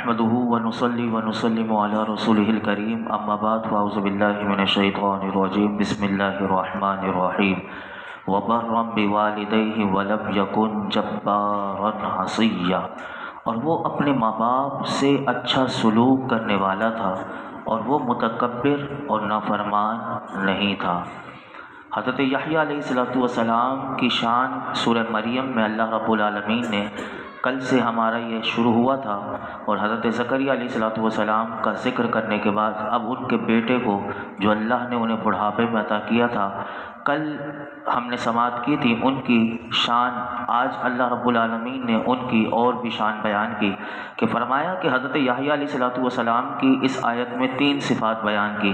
نحمده ونصلي ونسلم على رسوله الكريم اما بعد فاعوذ بالله من الشیطان الرجیم بسم اللہ الرحمن الرحیم وبرا بوالدیہ ولم یکن جبارا عصیا، اور وہ اپنے ماں باپ سے اچھا سلوک کرنے والا تھا اور وہ متکبر اور نافرمان نہیں تھا۔ حضرت یحییٰ علیہ السلام کی شان سورہ مریم میں اللہ رب العالمین نے کل سے ہمارا یہ شروع ہوا تھا، اور حضرت زکریا علیہ السلام کا ذکر کرنے کے بعد اب ان کے بیٹے کو جو اللہ نے انہیں بڑھاپے میں عطا کیا تھا، کل ہم نے سماعت کی تھی ان کی شان۔ آج اللہ رب العالمین نے ان کی اور بھی شان بیان کی کہ فرمایا کہ حضرت یحییٰ علیہ السلام کی اس آیت میں 3 صفات بیان کی۔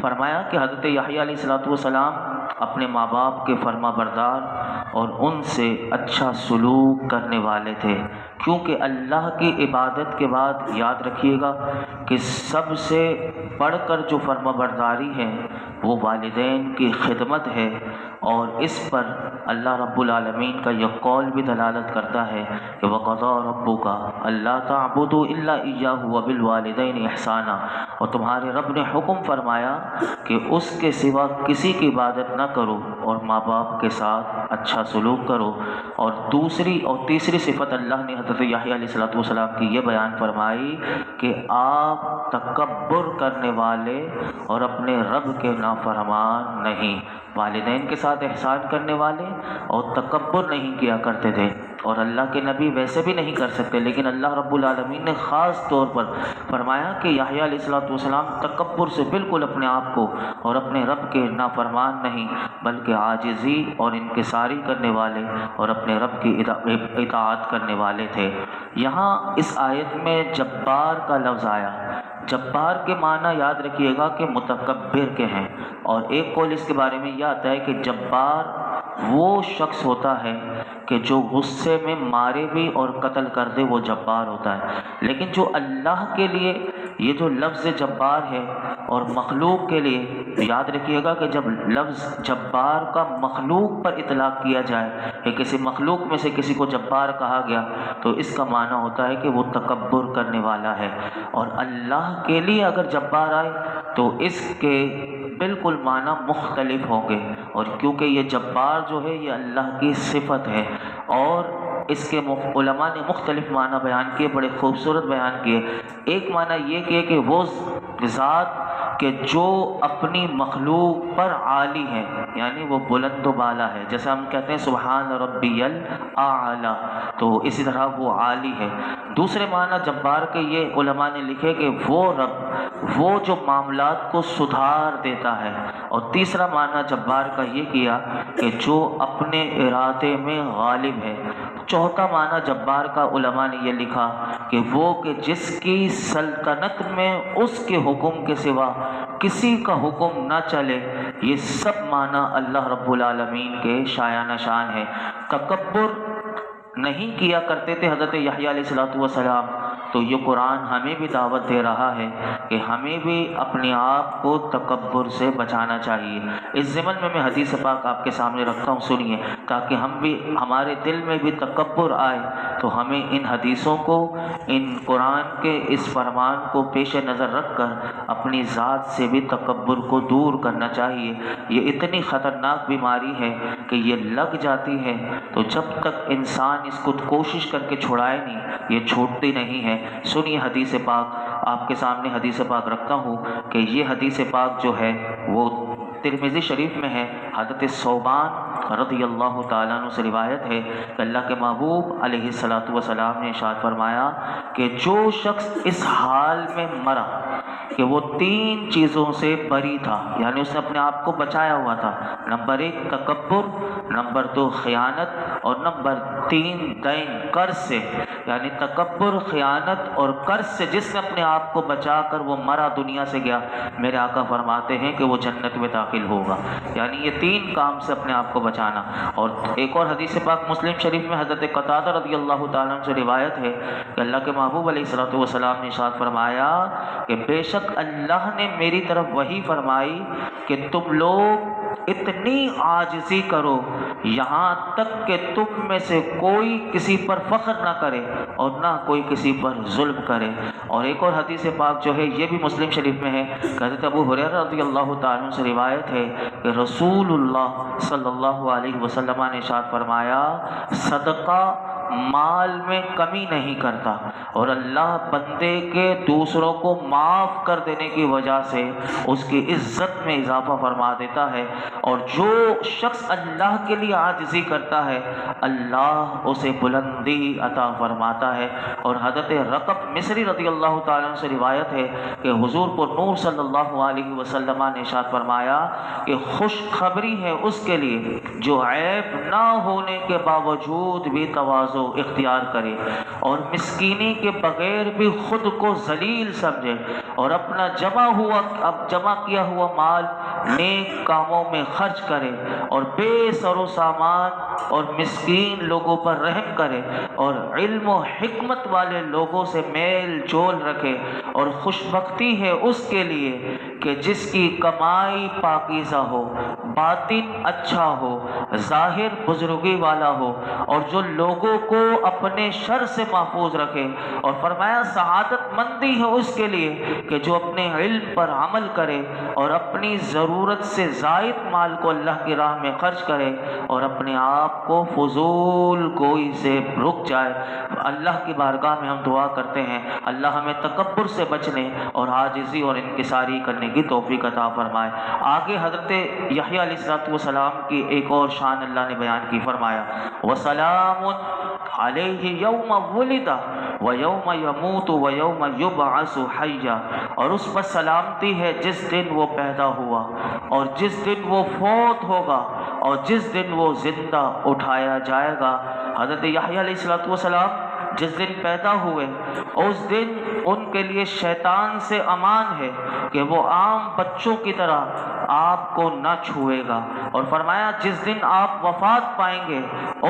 فرمایا کہ حضرت یحییٰ علیہ السلام اپنے ماں باپ کے فرما بردار اور ان سے اچھا سلوک کرنے والے تھے، کیونکہ اللہ کی عبادت کے بعد یاد رکھیے گا کہ سب سے بڑھ کر جو فرما برداری ہے وہ والدین کی خدمت ہے، اور اس پر اللہ رب العالمین کا یہ قول بھی دلالت کرتا ہے کہ وَقَضَىٰ رَبُّكَ أَلَّا تَعْبُدُوا إِلَّا إِيَّاهُ وَبِالْوَالِدَيْنِ إِحْسَانًا، اور تمہارے رب نے حکم فرمایا کہ اس کے سوا کسی کی عبادت نہ کرو اور ماں باپ کے ساتھ اچھا سلوک کرو۔ اور دوسری اور تیسری صفت اللہ نے حضرت یحییٰ علیہ السلام کی یہ بیان فرمائی کہ آپ تکبر کرنے والے اور اپنے رب کے نافرمان نہیں، والدین کے ساتھ احسان کرنے والے اور تکبر نہیں کیا کرتے تھے، اور اللہ کے نبی ویسے بھی نہیں کر سکتے، لیکن اللہ رب العالمین نے خاص طور پر فرمایا کہ یحییٰ علیہ السلام تکبر سے بالکل اپنے آپ کو اور اپنے رب کے نافرمان نہیں بلکہ عاجزی اور انکساری کرنے والے اور اپنے رب کی اطاعت کرنے والے تھے۔ یہاں اس آیت میں جبار کا لفظ آیا۔ جبار کے معنی یاد رکھیے گا کہ متکبر کے ہیں، اور ایک قول اس کے بارے میں یہ آتا ہے کہ جبار وہ شخص ہوتا ہے کہ جو غصے میں مارے بھی اور قتل کر دے، وہ جبار ہوتا ہے۔ لیکن جو اللہ کے لیے یہ جو لفظ جبار ہے اور مخلوق کے لیے یاد رکھیے گا کہ جب لفظ جبار کا مخلوق پر اطلاق کیا جائے کہ کسی مخلوق میں سے کسی کو جبار کہا گیا تو اس کا معنی ہوتا ہے کہ وہ تکبر کرنے والا ہے، اور اللہ کے لیے اگر جبار آئے تو اس کے بالکل معنی مختلف ہوں گے، اور کیونکہ یہ جبار جو ہے یہ اللہ کی صفت ہے، اور اس کے علماء نے مختلف معنی بیان کیے، بڑے خوبصورت بیان کیے۔ ایک معنی یہ کیے کہ وہ ذات کہ جو اپنی مخلوق پر عالی ہے، یعنی وہ بلند و بالا ہے، جیسے ہم کہتے ہیں سبحان ربی الاعلی، تو اسی طرح وہ عالی ہے۔ دوسرے معنی جبار کے یہ علماء نے لکھے کہ وہ رب وہ جو معاملات کو سدھار دیتا ہے، اور تیسرا معنی جبار کا یہ کیا کہ جو اپنے ارادے میں غالب ہے۔ چوتھا معنی جبار کا علماء نے یہ لکھا کہ وہ کہ جس کی سلطنت میں اس کے حکم کے سوا کسی کا حکم نہ چلے۔ یہ سب معنی اللہ رب العالمین کے شایانہ شان ہے۔ تکبر نہیں کیا کرتے تھے حضرت یحییٰ علیہ السلام، تو یہ قرآن ہمیں بھی دعوت دے رہا ہے کہ ہمیں بھی اپنے آپ کو تکبر سے بچانا چاہیے۔ اس ضمن میں میں حدیث پاک آپ کے سامنے رکھتا ہوں، سنیے، تاکہ ہم بھی ہمارے دل میں بھی تکبر آئے تو ہمیں ان حدیثوں کو، ان قرآن کے اس فرمان کو پیش نظر رکھ کر اپنی ذات سے بھی تکبر کو دور کرنا چاہیے۔ یہ اتنی خطرناک بیماری ہے کہ یہ لگ جاتی ہے تو جب تک انسان اس کو کوشش کر کے چھڑائے نہیں، یہ چھوٹتی نہیں ہے۔ سنیے حدیث پاک، آپ کے سامنے حدیث پاک رکھتا ہوں کہ یہ حدیث پاک جو ہے وہ ترمذی شریف میں ہے۔ حضرت ثوبان رضی اللہ تعالیٰ عنہ سے روایت ہے کہ اللہ کے محبوب علیہ السلام نے ارشاد فرمایا کہ جو شخص اس حال میں مرا کہ وہ 3 چیزوں سے بری تھا، یعنی اس نے اپنے آپ کو بچایا ہوا تھا، نمبر 1 تکبر، نمبر 2 خیانت، اور نمبر 3 دین، قرض سے، یعنی تکبر، خیانت اور قرض سے جس نے اپنے آپ کو بچا کر وہ مرا، دنیا سے گیا، میرے آقا فرماتے ہیں کہ وہ جنت میں داخل ہوگا۔ یعنی یہ 3 کام سے اپنے آپ کو بچانا۔ اور ایک اور حدیث پاک مسلم شریف میں حضرت قتادہ رضی اللہ تعالیٰ عنہ سے روایت ہے کہ اللہ کے محبوب علیہ السلام نے ارشاد فرمایا کہ بے شک اللہ نے میری طرف وحی فرمائی کہ تم لوگ اتنی عاجزی کرو یہاں تک کہ تم میں سے کوئی کسی پر فخر نہ کرے اور نہ کوئی کسی پر ظلم کرے۔ اور ایک اور حدیث پاک جو ہے یہ بھی مسلم شریف میں ہے کہ حضرت ابو ہریرہ رضی اللہ تعالیٰ عنہ سے روایت ہے کہ رسول اللہ صلی اللہ علیہ وسلم نے ارشاد فرمایا صدقہ مال میں کمی نہیں کرتا، اور اللہ بندے کے دوسروں کو معاف کر دینے کی وجہ سے اس کی عزت میں اضافہ فرما دیتا ہے، اور جو شخص اللہ کے لیے عاجزی کرتا ہے اللہ اسے بلندی عطا فرماتا ہے۔ اور حضرت رقب مصری رضی اللہ تعالیٰ عنہ سے روایت ہے کہ حضور پر نور صلی اللہ علیہ وسلم نے ارشاد فرمایا کہ خوشخبری ہے اس کے لیے جو عیب نہ ہونے کے باوجود بھی تواضع اختیار کرے اور مسکینی کے بغیر بھی خود کو ذلیل سمجھے اور اپنا جمع کیا ہوا مال نیک کاموں میں خرچ کرے اور بے سر و سامان اور مسکین لوگوں پر رحم کرے اور علم و حکمت والے لوگوں سے میل جول رکھے۔ اور خوشبختی ہے اس کے لیے کہ جس کی کمائی پاکیزہ ہو، باطن اچھا ہو، ظاہر بزرگی والا ہو، اور جو لوگوں کو اپنے شر سے محفوظ رکھے۔ اور فرمایا سعادت مندی ہے اس کے لیے کہ جو اپنے علم پر عمل کرے اور اپنی ضرورت سے زائد مال کو اللہ کی راہ میں خرچ کرے اور اپنے آپ کو فضول گوئی سے رک جائے۔ اللہ کی بارگاہ میں ہم دعا کرتے ہیں اللہ ہمیں تکبر سے بچنے اور عاجزی اور انکساری کرنے کی توفیق عطا فرمائے۔ آگے حضرت یحییٰ علیہ السلام کی ایک اور شان اللہ نے بیان کی، فرمایا وَسَلَامٌ عَلَيْهِ يَوْمَ وُلِدَ وَيَوْمَ يَمُوتُ وَيَوْمَ يُبْعَثُ حَيًّا، اور اس پر سلامتی ہے جس دن وہ پیدا ہوا اور جس دن وہ فوت ہوگا اور جس دن وہ زندہ اٹھایا جائے گا۔ حضرت یحییٰ علیہ السلام جس دن پیدا ہوئے اس دن ان کے لیے شیطان سے امان ہے کہ وہ عام بچوں کی طرح آپ کو نہ چھوئے گا، اور فرمایا جس دن آپ وفات پائیں گے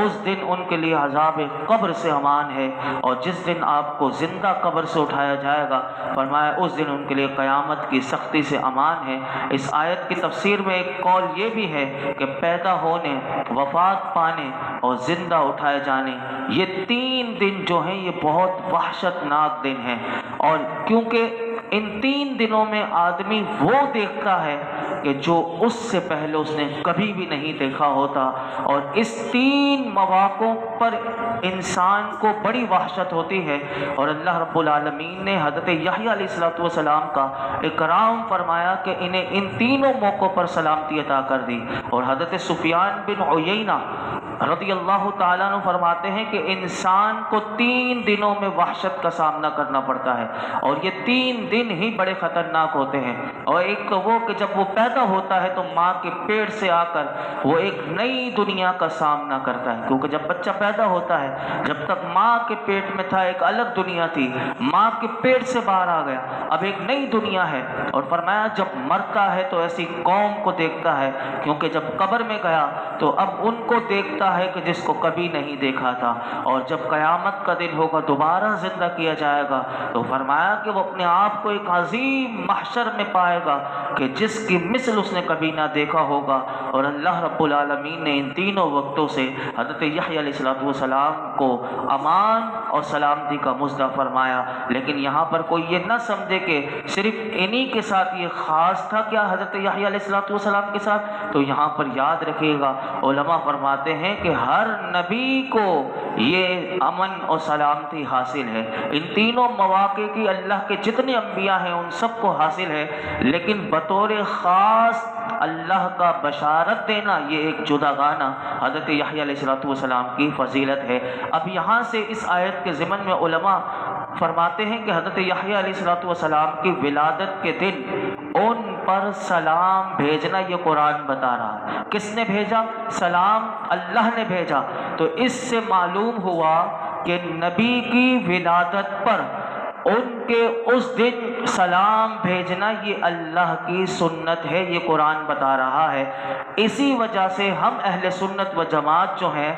اس دن ان کے لیے عذاب قبر سے امان ہے، اور جس دن آپ کو زندہ قبر سے اٹھایا جائے گا فرمایا اس دن ان کے لیے قیامت کی سختی سے امان ہے۔ اس آیت کی تفسیر میں ایک قول یہ بھی ہے کہ پیدا ہونے، وفات پانے اور زندہ اٹھائے جانے یہ تین دن جو ہیں یہ بہت وحشت ناک دن ہیں، اور کیونکہ ان تین دنوں میں آدمی وہ دیکھتا ہے کہ جو اس سے پہلے اس نے کبھی بھی نہیں دیکھا ہوتا، اور اس تین مواقعوں پر انسان کو بڑی وحشت ہوتی ہے۔ اور اللہ رب العالمین نے حضرت یحییٰ علیہ السلام کا اکرام فرمایا کہ انہیں ان تینوں موقعوں پر سلامتی عطا کر دی۔ اور حضرت سفیان بن عیینہ رضی اللہ تعالیٰ عنہ فرماتے ہیں کہ انسان کو تین دنوں میں وحشت کا سامنا کرنا پڑتا ہے، اور یہ تین دن ہی بڑے خطرناک ہوتے ہیں۔ اور ایک تو وہ کہ جب وہ پیدا ہوتا ہے تو ماں کے پیٹ سے آ کر وہ ایک نئی دنیا کا سامنا کرتا ہے، کیونکہ جب بچہ پیدا ہوتا ہے جب تک ماں کے پیٹ میں تھا ایک الگ دنیا تھی، ماں کے پیٹ سے باہر آ گیا اب ایک نئی دنیا ہے۔ اور فرمایا جب مرتا ہے تو ایسی قوم کو دیکھتا ہے، کیونکہ جب قبر میں گیا تو اب ان کو دیکھتا ہے کہ جس کو کبھی نہیں دیکھا تھا، اور جب قیامت کا دن ہوگا دوبارہ زندہ کیا جائے گا تو فرمایا کہ وہ اپنے آپ کو ایک عظیم محشر میں پائے گا کہ جس کی مثل اس نے کبھی نہ دیکھا ہوگا۔ اور اللہ رب العالمین نے ان تینوں وقتوں سے حضرت یحییٰ علیہ السلام کو امان اور سلامتی کا مژدہ فرمایا۔ لیکن یہاں پر کوئی یہ نہ سمجھے کہ صرف انہی کے ساتھ یہ خاص تھا کیا حضرت یحییٰ علیہ السلام کے ساتھ، تو یہاں پر یاد رکھیے گا علماء فرماتے ہیں کہ ہر نبی کو یہ امن اور سلامتی حاصل ہے۔ ان تینوں مواقع کی اللہ کے جتنے انبیاء ہیں ان سب کو حاصل ہے، لیکن بطور خاص اللہ کا بشارت دینا یہ ایک جداگانہ حضرت یحییٰ علیہ السلام کی فضیلت ہے۔ اب یہاں سے اس آیت کے ضمن میں علماء فرماتے ہیں کہ حضرت یحییٰ علیہ السلام کی ولادت کے دن ان پر سلام بھیجنا یہ قرآن بتا رہا ہے۔ کس نے بھیجا؟ سلام اللہ نے بھیجا۔ تو اس سے معلوم ہوا کہ نبی کی ولادت پر ان کے اس دن سلام بھیجنا یہ اللہ کی سنت ہے، یہ قرآن بتا رہا ہے۔ اسی وجہ سے ہم اہل سنت و جماعت جو ہیں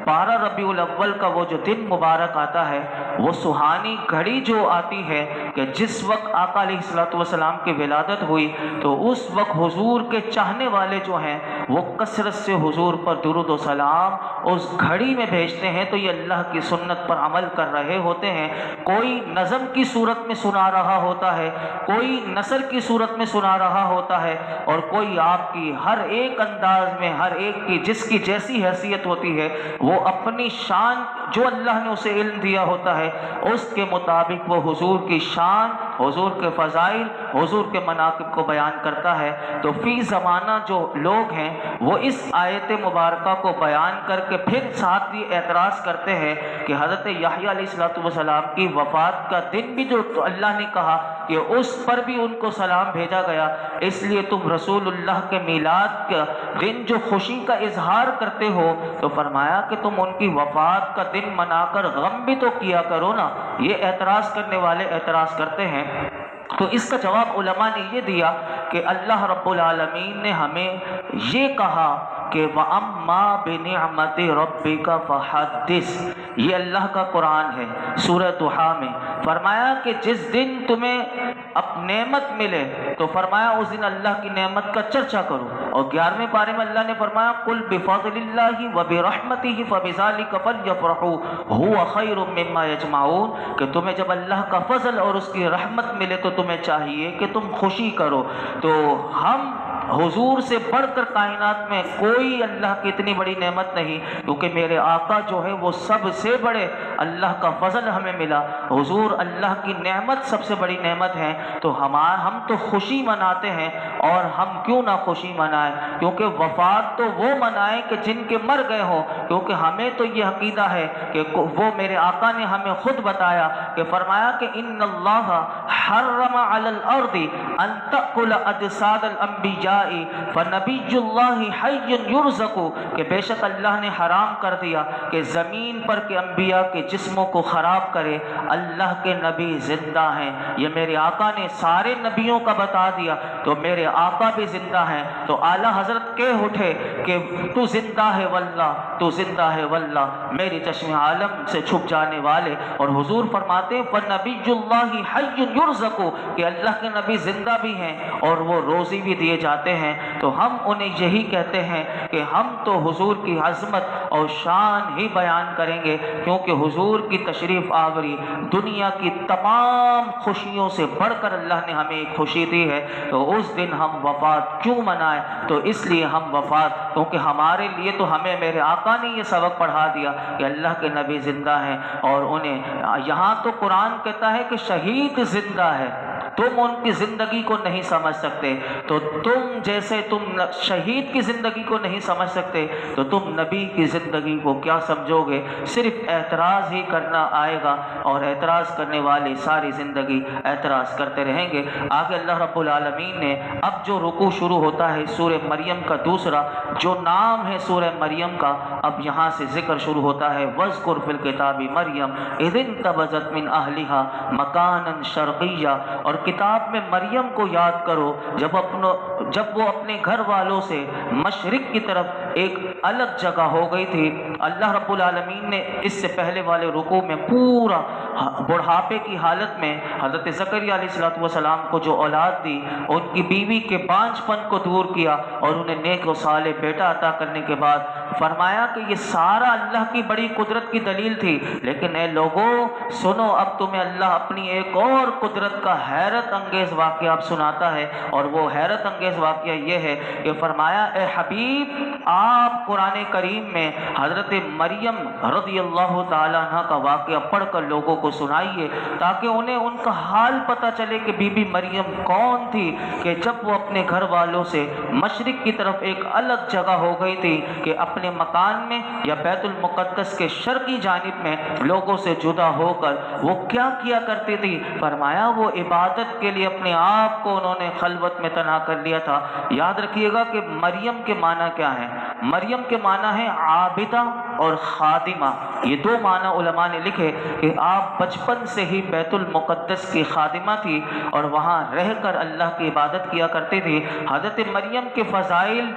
12 ربیع الاول کا وہ جو دن مبارک آتا ہے، وہ سہانی گھڑی جو آتی ہے کہ جس وقت آقا علیہ الصلوۃ والسلام کی ولادت ہوئی، تو اس وقت حضور کے چاہنے والے جو ہیں وہ کثرت سے حضور پر درود و سلام اس گھڑی میں بھیجتے ہیں، تو یہ اللہ کی سنت پر عمل کر رہے ہوتے ہیں۔ کوئی نظم کی صورت میں سنا رہا ہوتا ہے، کوئی نثر کی صورت میں سنا رہا ہوتا ہے، اور کوئی آپ کی ہر ایک انداز میں، ہر ایک کی جس کی جیسی حیثیت ہوتی ہے، وہ اپنی شان جو اللہ نے اسے علم دیا ہوتا ہے اس کے مطابق وہ حضور کی شان، حضور کے فضائل، حضور کے مناقب کو بیان کرتا ہے۔ تو فی زمانہ جو لوگ ہیں وہ اس آیت مبارکہ کو بیان کر کے پھر ساتھ یہ اعتراض کرتے ہیں کہ حضرت یحییٰ علیہ السلام کی وفات کا دن بھی جو اللہ نے کہا کہ اس پر بھی ان کو سلام بھیجا گیا، اس لیے تم رسول اللہ کے میلاد کا دن جو خوشی کا اظہار کرتے ہو، تو فرمایا کہ تم ان کی وفات کا دن منا کر غم بھی تو کیا کرو نا۔ یہ اعتراض کرنے والے اعتراض کرتے ہیں۔ تو اس کا جواب علماء نے یہ دیا کہ اللہ رب العالمین نے ہمیں یہ کہا کہ وَأَمَّا بِنِعْمَتِ رَبِّكَ فَحَدِّثْ، یہ اللہ کا قرآن ہے سورہ ضحیٰ میں۔ فرمایا کہ جس دن تمہیں اب نعمت ملے تو فرمایا اس دن اللہ کی نعمت کا چرچا کرو، اور 11ویں پارے میں اللہ نے فرمایا قُلْ بِفَضْلِ اللَّهِ وَبِرَحْمَتِهِ فَبِذَلِكَ فَلْيَفْرَحُوا هُوَ خَيْرٌ مِّمَّا يَجْمَعُونَ، کہ تمہیں جب اللہ کا فضل اور اس کی رحمت ملے تو تمہیں چاہیے کہ تم خوشی کرو۔ تو ہم حضور سے بڑھ کر کائنات میں کوئی اللہ کی اتنی بڑی نعمت نہیں، کیونکہ میرے آقا جو ہے وہ سب سے بڑے، اللہ کا فضل ہمیں ملا، حضور اللہ کی نعمت سب سے بڑی نعمت ہے۔ تو ہم تو خوشی مناتے ہیں، اور ہم کیوں نہ خوشی منائیں، کیونکہ وفات تو وہ منائیں کہ جن کے مر گئے ہوں، کیونکہ ہمیں تو یہ عقیدہ ہے کہ وہ میرے آقا نے ہمیں خود بتایا کہ فرمایا کہ ان اللہ حرم علی الارض ان تأکل اجساد الانبیاء فنبی اللہ حی یرزق، کہ بے شک اللہ نے حرام کر دیا کہ زمین پر کے انبیاء کے جسموں کو خراب کرے، اللہ کے نبی زندہ ہیں۔ یہ میرے آقا نے سارے نبیوں کا بتا دیا، تو میرے آقا بھی زندہ ہیں۔ تو اعلیٰ حضرت کہہ اٹھے کہ تو زندہ ہے واللہ، تو زندہ ہے واللہ، میری چشم عالم سے چھپ جانے والے۔ اور حضور فرماتے ہیں فنبی اللہ حی یرزق، کہ اللہ کے نبی زندہ بھی ہیں اور وہ روزی بھی دیے جاتے ہیں۔ تو ہم انہیں یہی کہتے ہیں کہ ہم تو حضور کی عظمت اور شان ہی بیان کریں گے، کیونکہ حضور کی تشریف آوری دنیا کی تمام خوشیوں سے بڑھ کر اللہ نے ہمیں ایک خوشی دی ہے۔ تو اس دن ہم وفات کیوں منائیں؟ تو اس لیے ہم وفات، کیونکہ ہمارے لیے تو ہمیں میرے آقا نے یہ سبق پڑھا دیا کہ اللہ کے نبی زندہ ہیں، اور انہیں یہاں تو قرآن کہتا ہے کہ شہید زندہ ہے، تم ان کی زندگی کو نہیں سمجھ سکتے، تو تم جیسے تم شہید کی زندگی کو نہیں سمجھ سکتے تو تم نبی کی زندگی کو کیا سمجھو گے؟ صرف اعتراض ہی کرنا آئے گا، اور اعتراض کرنے والے ساری زندگی اعتراض کرتے رہیں گے۔ آگے اللہ رب العالمین نے اب جو رکوع شروع ہوتا ہے سورہ مریم کا دوسرا جو نام ہے سورہ مریم کا، اب یہاں سے ذکر شروع ہوتا ہے وَاذْكُرْ فِي الْكِتَابِ مَرْيَمَ اِذِ انْتَبَذَتْ مِنْ أَهْلِهَا مَكَانًا شَرْقِيًّا، اور کتاب میں مریم کو یاد کرو جب وہ اپنے گھر والوں سے مشرق کی طرف ایک الگ جگہ ہو گئی تھی۔ اللہ رب العالمین نے اس سے پہلے والے رکوع میں پورا بڑھاپے کی حالت میں حضرت زکریا علیہ السلام کو جو اولاد دی، ان کی بیوی کے بانجھ پن کو دور کیا اور انہیں نیک و صالح بیٹا عطا کرنے کے بعد فرمایا کہ یہ سارا اللہ کی بڑی قدرت کی دلیل تھی، لیکن اے لوگوں سنو، اب تمہیں اللہ اپنی ایک اور قدرت کا حیرت انگیز واقعہ اب سناتا ہے، اور وہ حیرت انگیز واقعہ یہ ہے کہ فرمایا اے حبیب آپ قرآن کریم میں حضرت مریم رضی اللہ تعالیٰ عنہ کا واقعہ پڑھ کر لوگوں کو سنائیے، تاکہ انہیں ان کا حال پتہ چلے کہ بی بی مریم کون تھی کہ جب وہ اپنے گھر والوں سے مشرق کی طرف ایک الگ جگہ ہو گئی تھی کہ اپنے مکان میں یا بیت المقدس کے شرقی جانب میں لوگوں سے جدا ہو کر وہ کیا کیا کرتی تھی؟ فرمایا وہ عبادت کے لیے اپنے آپ کو انہوں نے خلوت میں تنہا کر لیا تھا۔ یاد رکھیے گا کہ مریم کے معنی کیا ہے؟ مریم کے معنی ہے عابدہ اور خادمہ۔ یہ دو معنی علماء نے لکھے کہ آپ بچپن سے ہی بیت المقدس کی خادمہ تھی اور وہاں رہ کر اللہ کی عبادت کیا کرتی تھی۔ حضرت مریم کے فضائل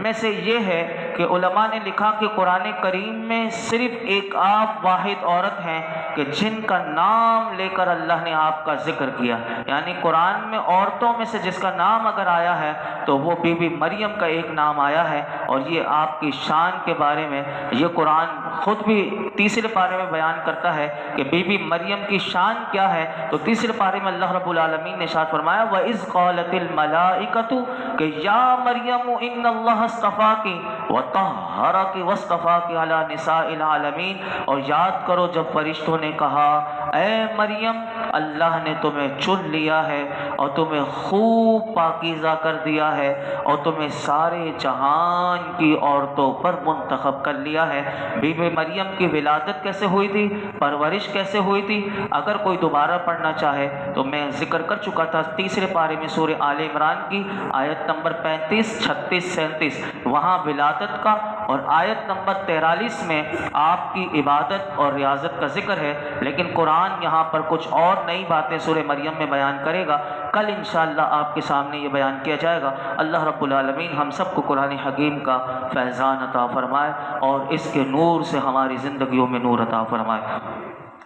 میں سے یہ ہے کہ علماء نے لکھا کہ قرآن کریم میں صرف ایک آپ واحد عورت ہیں کہ جن کا نام لے کر اللہ نے آپ کا ذکر کیا، یعنی قرآن میں عورتوں میں سے جس کا نام اگر آیا ہے تو وہ بی بی مریم کا ایک نام آیا ہے، اور یہ آپ کی شان کے بارے میں یہ قرآن خود بھی تیسرے پارے میں بیان کرتا ہے کہ بی بی مریم کی شان کیا ہے۔ تو تیسرے پارے میں اللہ رب العالمین نے ارشاد فرمایا وَإِذْ قَالَتِ الْمَلَائِكَةُ کہ یا مریم ان اللہ اصطفاکی وطہرکی واصطفاکی علی نساء العالمین، اور یاد کرو جب فرشتوں نے کہا اے مریم اللہ نے تمہیں چن لیا ہے اور تمہیں خوب پاکیزہ کر دیا ہے اور تمہیں سارے جہان کی عورتوں پر منتخب کر لیا ہے۔ بی بی مریم کی ولادت کیسے ہوئی تھی، پرورش کیسے ہوئی تھی، اگر کوئی دوبارہ پڑھنا چاہے تو میں ذکر کر چکا تھا تیسرے پارے میں سورہ آل عمران کی آیت نمبر 35، 36، 37، وہاں ولادت کا، اور آیت نمبر 43 میں آپ کی عبادت اور ریاضت کا ذکر ہے۔ لیکن قرآن یہاں پر کچھ اور نئی باتیں سورہ مریم میں بیان کرے گا، کل انشاءاللہ آپ کے سامنے یہ بیان کیا جائے گا۔ اللہ رب العالمین ہم سب کو قرآن حکیم کا فیضان عطا فرمائے اور اس کے نور سے ہماری زندگیوں میں نور عطا فرمائے۔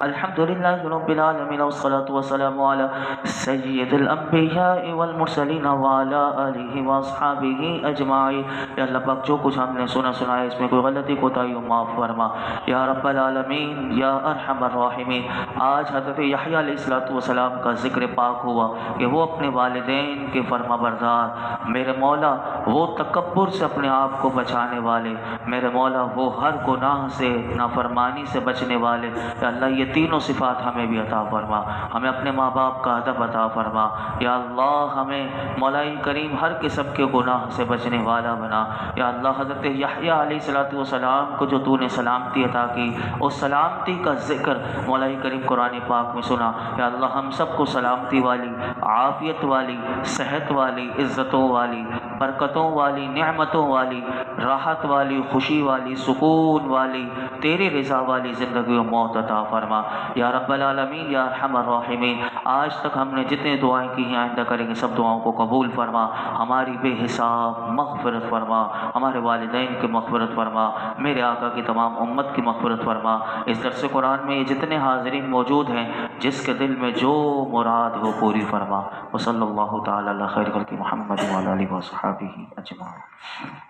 الحمدللہ رب العالمین والصلاة والسلام علی سید الانبیاء والمرسلین وعلی آلہ واصحابہ اجمعین۔ یا اللہ پاک جو کچھ ہم نے سنایا اس میں کوئی غلطی کوتاہی ہو معاف فرما یا رب العالمین یا ارحم الراحمین۔ آج حضرت یحییٰ علیہ السلام کا ذکر پاک ہوا کہ وہ اپنے والدین کے فرما بردار، میرے مولا وہ تکبر سے اپنے آپ کو بچانے والے، میرے مولا وہ ہر گناہ سے نافرمانی سے بچنے والے۔ یا اللہ یہ تینوں صفات ہمیں بھی عطا فرما، ہمیں اپنے ماں باپ کا ادب عطا فرما۔ یا اللہ ہمیں مولا کریم ہر قسم کے گناہ سے بچنے والا بنا۔ یا اللہ حضرت یحییٰ علیہ السلام کو جو تو نے سلامتی عطا کی، اس سلامتی کا ذکر مولا کریم قرآن پاک میں سنا۔ یا اللہ ہم سب کو سلامتی والی، عافیت والی، صحت والی، عزتوں والی، برکتوں والی، نعمتوں والی، راحت والی، خوشی والی، سکون والی، تیری رضا والی زندگی و موت عطا فرما یا رب العالمین یا ارحم الراحمین۔ آج تک ہم نے جتنے دعائیں کی ہیں آئندہ کریں گے سب دعاؤں کو قبول فرما، ہماری بے حساب مغفرت فرما، ہمارے والدین کی مغفرت فرما، میرے آقا کی تمام امت کی مغفرت فرما۔ اس درس قرآن میں یہ جتنے حاضرین موجود ہیں جس کے دل میں جو مراد ہو پوری فرما۔ وصلی اللہ تعالی علی خیر خلق محمد وعلی آلہ وصحبہ اجمعین۔